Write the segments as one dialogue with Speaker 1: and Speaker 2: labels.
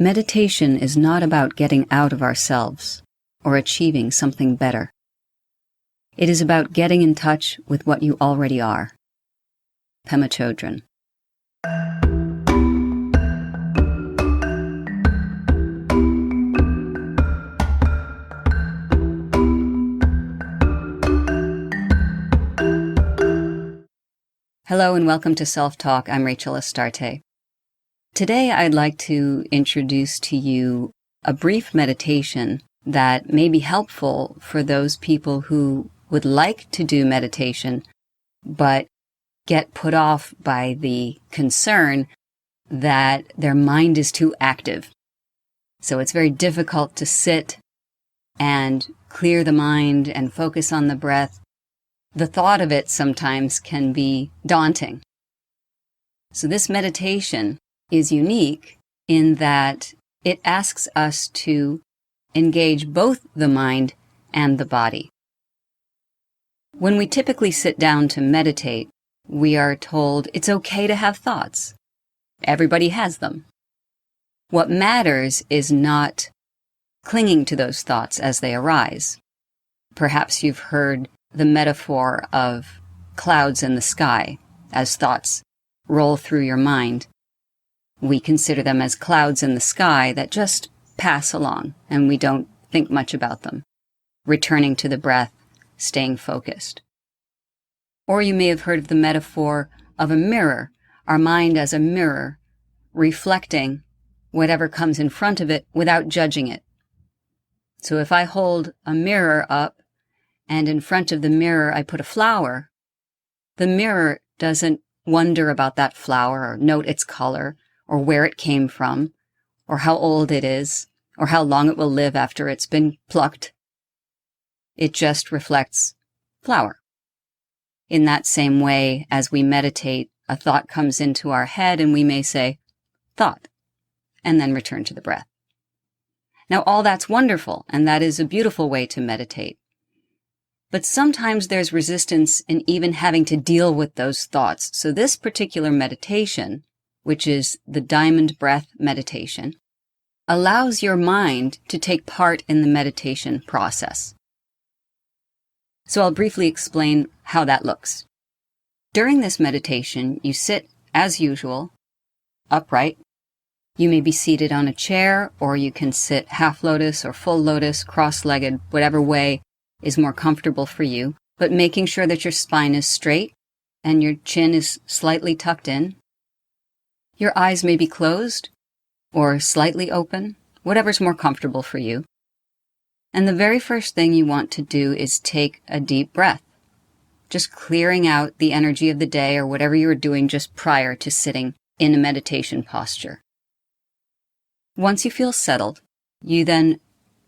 Speaker 1: Meditation is not about getting out of ourselves or achieving something better. It is about getting in touch with what you already are. Pema Chodron. Hello and welcome to Self-Talk. I'm Rachel Astarte. Today I'd like to introduce to you a brief meditation that may be helpful for those people who would like to do meditation but get put off by the concern that their mind is too active. So it's very difficult to sit and clear the mind and focus on the breath. The thought of it sometimes can be daunting. So this meditation is unique in that it asks us to engage both the mind and the body. When we typically sit down to meditate, we are told it's okay to have thoughts. Everybody has them. What matters is not clinging to those thoughts as they arise. Perhaps you've heard the metaphor of clouds in the sky as thoughts roll through your mind. We consider them as clouds in the sky that just pass along, and we don't think much about them, returning to the breath, staying focused. Or you may have heard of the metaphor of a mirror, our mind as a mirror, reflecting whatever comes in front of it without judging it. So if I hold a mirror up, and in front of the mirror I put a flower, the mirror doesn't wonder about that flower or note its color or where it came from or how old it is or how long it will live after it's been plucked. It just reflects flower. In that same way, as we meditate, a thought comes into our head and we may say, thought, and then return to the breath. Now all that's wonderful, and that is a beautiful way to meditate. But sometimes there's resistance in even having to deal with those thoughts. So this particular meditation, which is the diamond breath meditation, allows your mind to take part in the meditation process. So I'll briefly explain how that looks. During this meditation, you sit, as usual, upright. You may be seated on a chair, or you can sit half lotus or full lotus, cross-legged, whatever way is more comfortable for you, but making sure that your spine is straight and your chin is slightly tucked in. Your eyes may be closed or slightly open, whatever's more comfortable for you. And the very first thing you want to do is take a deep breath, just clearing out the energy of the day or whatever you were doing just prior to sitting in a meditation posture. Once you feel settled, you then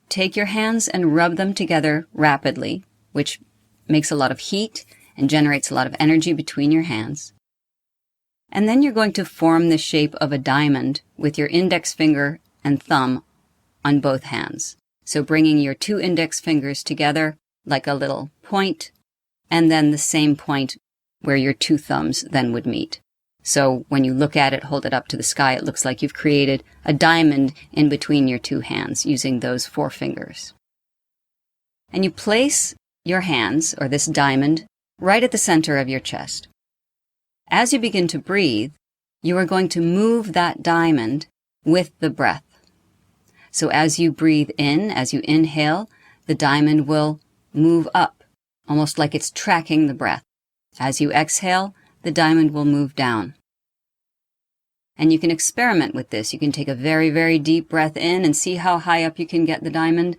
Speaker 1: take your hands and rub them together rapidly, which makes a lot of heat and generates a lot of energy between your hands. And then you're going to form the shape of a diamond with your index finger and thumb on both hands. So bringing your two index fingers together like a little point, and then the same point where your two thumbs then would meet. So when you look at it, hold it up to the sky, it looks like you've created a diamond in between your two hands using those four fingers. And you place your hands, or this diamond, right at the center of your chest. As you begin to breathe, you are going to move that diamond with the breath. So as you breathe in, as you inhale, the diamond will move up, almost like it's tracking the breath. As you exhale, the diamond will move down. And you can experiment with this. You can take a very, very deep breath in and see how high up you can get the diamond.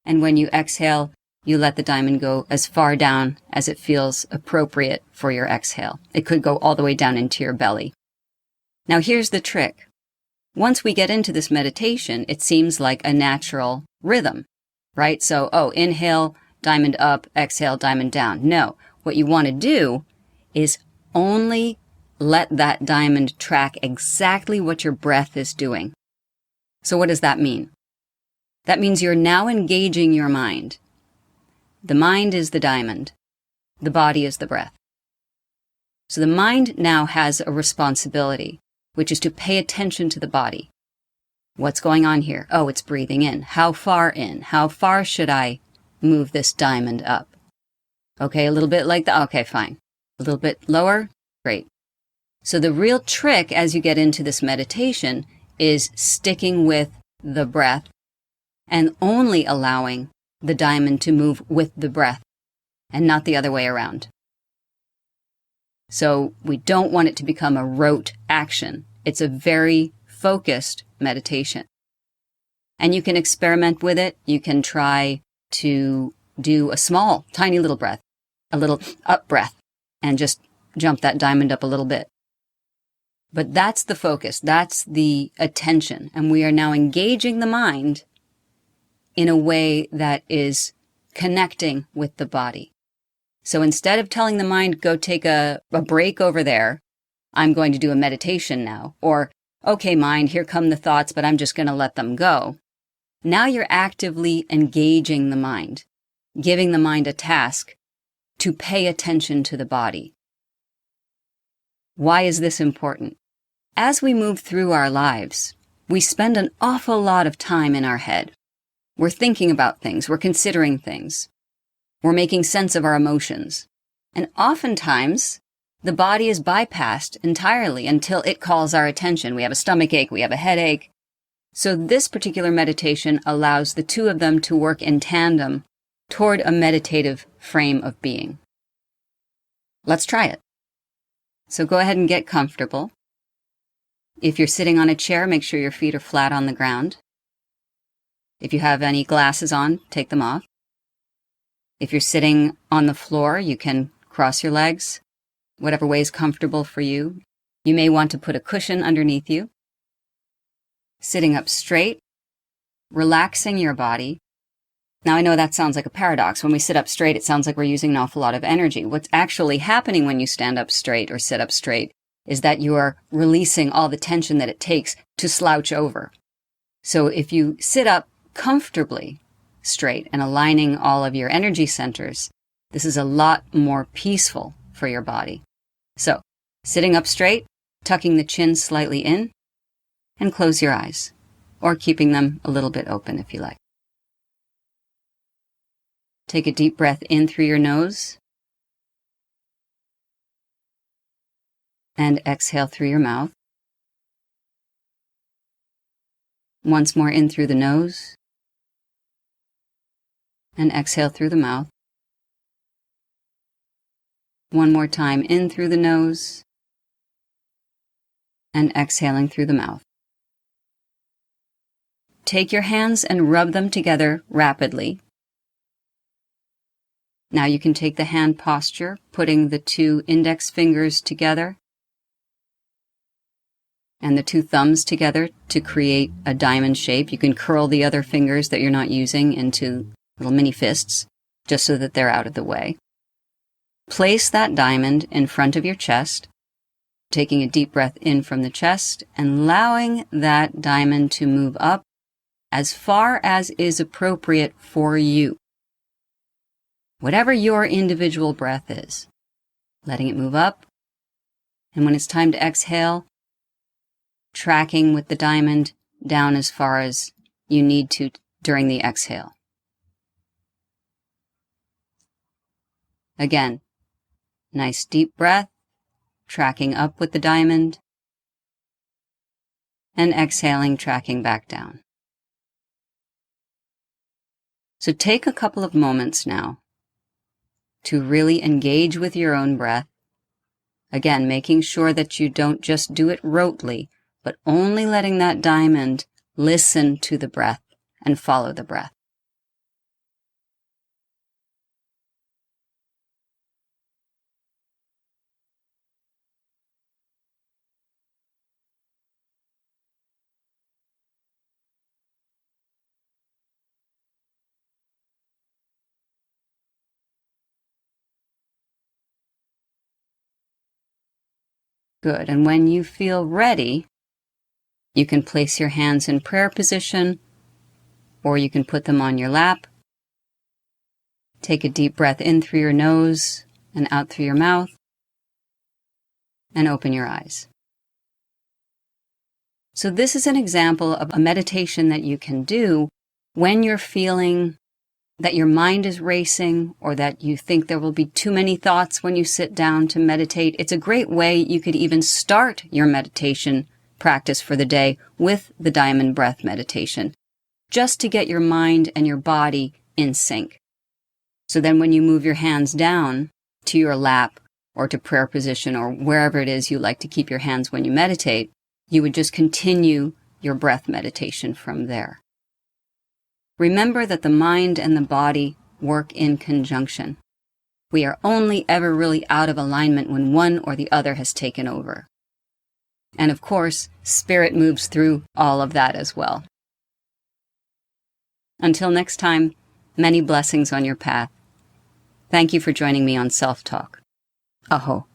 Speaker 1: And when you exhale, you let the diamond go as far down as it feels appropriate for your exhale. It could go all the way down into your belly. Now here's the trick. Once we get into this meditation, it seems like a natural rhythm, right? So, inhale, diamond up, exhale, diamond down. No, what you want to do is only let that diamond track exactly what your breath is doing. So what does that mean? That means you're now engaging your mind. The mind is the diamond. The body is the breath. So the mind now has a responsibility, which is to pay attention to the body. What's going on here? Oh, it's breathing in. How far in? How far should I move this diamond up? Okay, a little bit like that. Okay, fine. A little bit lower? Great. So the real trick as you get into this meditation is sticking with the breath and only allowing the diamond to move with the breath and not the other way around. So we don't want it to become a rote action. It's a very focused meditation. And you can experiment with it. You can try to do a small, tiny little breath, a little up breath, and just jump that diamond up a little bit. But that's the focus. That's the attention. And we are now engaging the mind in a way that is connecting with the body. So instead of telling the mind, go take a break over there, I'm going to do a meditation now. Or, okay, mind, here come the thoughts, but I'm just going to let them go. Now you're actively engaging the mind, giving the mind a task to pay attention to the body. Why is this important? As we move through our lives, we spend an awful lot of time in our head. We're thinking about things, we're considering things, we're making sense of our emotions. And oftentimes, the body is bypassed entirely until it calls our attention. We have a stomach ache, we have a headache. So this particular meditation allows the two of them to work in tandem toward a meditative frame of being. Let's try it. So go ahead and get comfortable. If you're sitting on a chair, make sure your feet are flat on the ground. If you have any glasses on, take them off. If you're sitting on the floor, you can cross your legs, whatever way is comfortable for you. You may want to put a cushion underneath you. Sitting up straight, relaxing your body. Now, I know that sounds like a paradox. When we sit up straight, it sounds like we're using an awful lot of energy. What's actually happening when you stand up straight or sit up straight is that you are releasing all the tension that it takes to slouch over. So if you sit up comfortably straight and aligning all of your energy centers, this is a lot more peaceful for your body. So, sitting up straight, tucking the chin slightly in, and close your eyes, or keeping them a little bit open if you like. Take a deep breath in through your nose, and exhale through your mouth. Once more in through the nose, and exhale through the mouth. One more time in through the nose, and exhaling through the mouth. Take your hands and rub them together rapidly. Now you can take the hand posture, putting the two index fingers together and the two thumbs together to create a diamond shape. You can curl the other fingers that you're not using into little mini fists, just so that they're out of the way. Place that diamond in front of your chest, taking a deep breath in from the chest and allowing that diamond to move up as far as is appropriate for you. Whatever your individual breath is, letting it move up. And when it's time to exhale, tracking with the diamond down as far as you need to during the exhale. Again, nice deep breath, tracking up with the diamond, and exhaling, tracking back down. So take a couple of moments now to really engage with your own breath. Again, making sure that you don't just do it rotely, but only letting that diamond listen to the breath and follow the breath. Good. And when you feel ready, you can place your hands in prayer position, or you can put them on your lap. Take a deep breath in through your nose and out through your mouth, and open your eyes. So this is an example of a meditation that you can do when you're feeling that your mind is racing or that you think there will be too many thoughts when you sit down to meditate. It's a great way you could even start your meditation practice for the day with the diamond breath meditation, just to get your mind and your body in sync. So then when you move your hands down to your lap or to prayer position or wherever it is you like to keep your hands when you meditate, you would just continue your breath meditation from there. Remember that the mind and the body work in conjunction. We are only ever really out of alignment when one or the other has taken over. And of course, spirit moves through all of that as well. Until next time, many blessings on your path. Thank you for joining me on Self Talk. Aho.